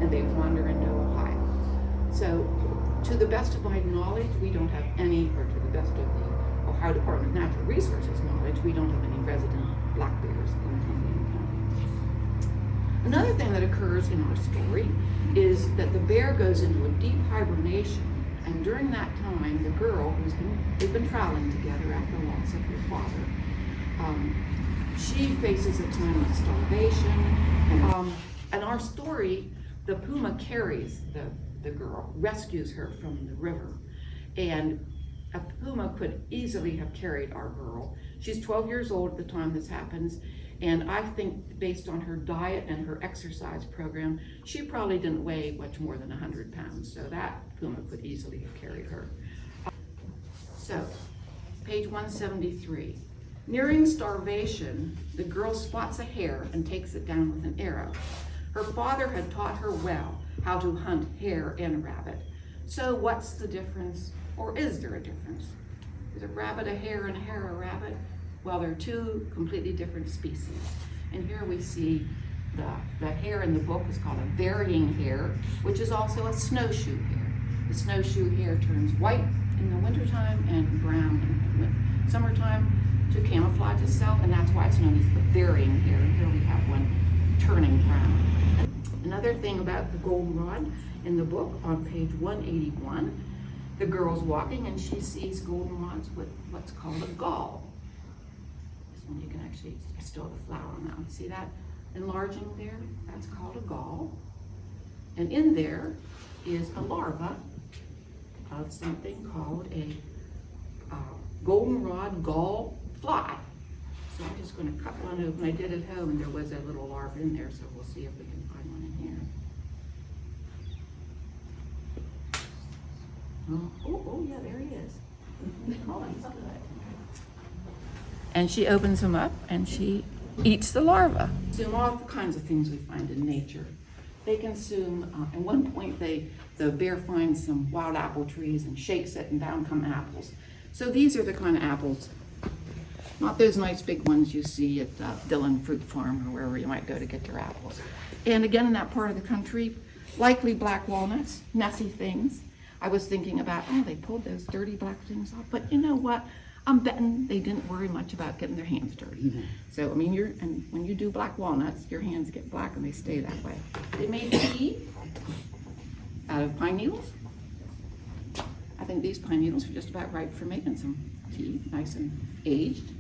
and they wander into Ohio. So, to the best of my knowledge, we don't have any, or to the best of the Ohio Department of Natural Resources knowledge, we don't have any resident black bears in Indian County. Another thing that occurs in our story is that the bear goes into a deep hibernation, and during that time, the girl they've been traveling together after the loss of her father, she faces a time of starvation. And our story, the puma carries the girl, rescues her from the river, and a puma could easily have carried our girl. She's 12 years old at the time this happens, and I think based on her diet and her exercise program, she probably didn't weigh much more than 100 pounds, so that puma could easily have carried her. So, page 173. Nearing starvation, the girl spots a hare and takes it down with an arrow. Her father had taught her well how to hunt hare and rabbit. So what's the difference, or is there a difference? Is a rabbit a hare and a hare a rabbit? Well, they're two completely different species. And here we see the hare in the book is called a varying hare, which is also a snowshoe hare. The snowshoe hare turns white in the wintertime and brown in the summertime to camouflage itself, and that's why it's known as the varying hare. And here we have one turning brown. Another thing about the goldenrod in the book on page 181, the girl's walking and she sees goldenrods with what's called a gall. This one you can actually still have the flower on that one. See that enlarging there? That's called a gall. And in there is a larva of something called a goldenrod gall fly. So I'm just going to cut one open. I did at home and there was a little larva in there, so we'll see if we can find one in here. Oh yeah, there he is. Oh, he's good. And she opens him up and she eats the larva. Consume all kinds of things we find in nature. They consume, at one point the bear finds some wild apple trees and shakes it and down come apples. So these are the kind of apples, not those nice big ones you see at Dillon Fruit Farm or wherever you might go to get your apples. And again, in that part of the country, likely black walnuts, messy things. I was thinking about, oh, they pulled those dirty black things off, but you know what? I'm betting they didn't worry much about getting their hands dirty. Mm-hmm. So, I mean, when you do black walnuts, your hands get black and they stay that way. They made tea out of pine needles. I think these pine needles are just about right for making some tea, nice and aged.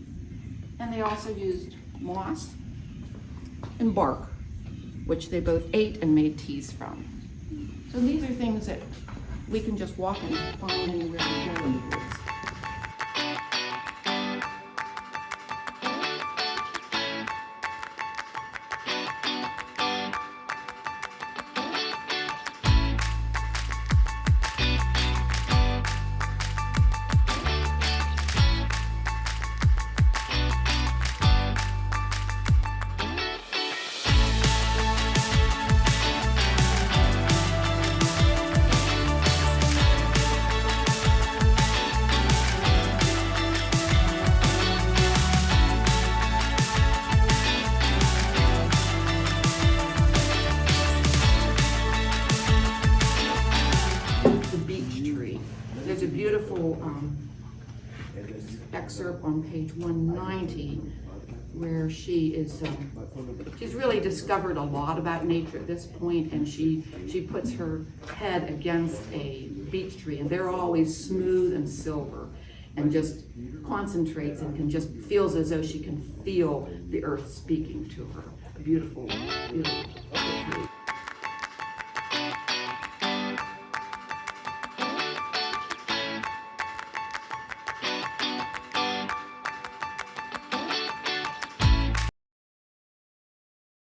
And they also used moss and bark, which they both ate and made teas from. So these are things that we can just walk and find anywhere we go in the woods. There's a beautiful excerpt on page 190 where she's really discovered a lot about nature at this point, and she puts her head against a beech tree, and they're always smooth and silver, and just concentrates and feels as though she can feel the earth speaking to her. A beautiful, beautiful tree.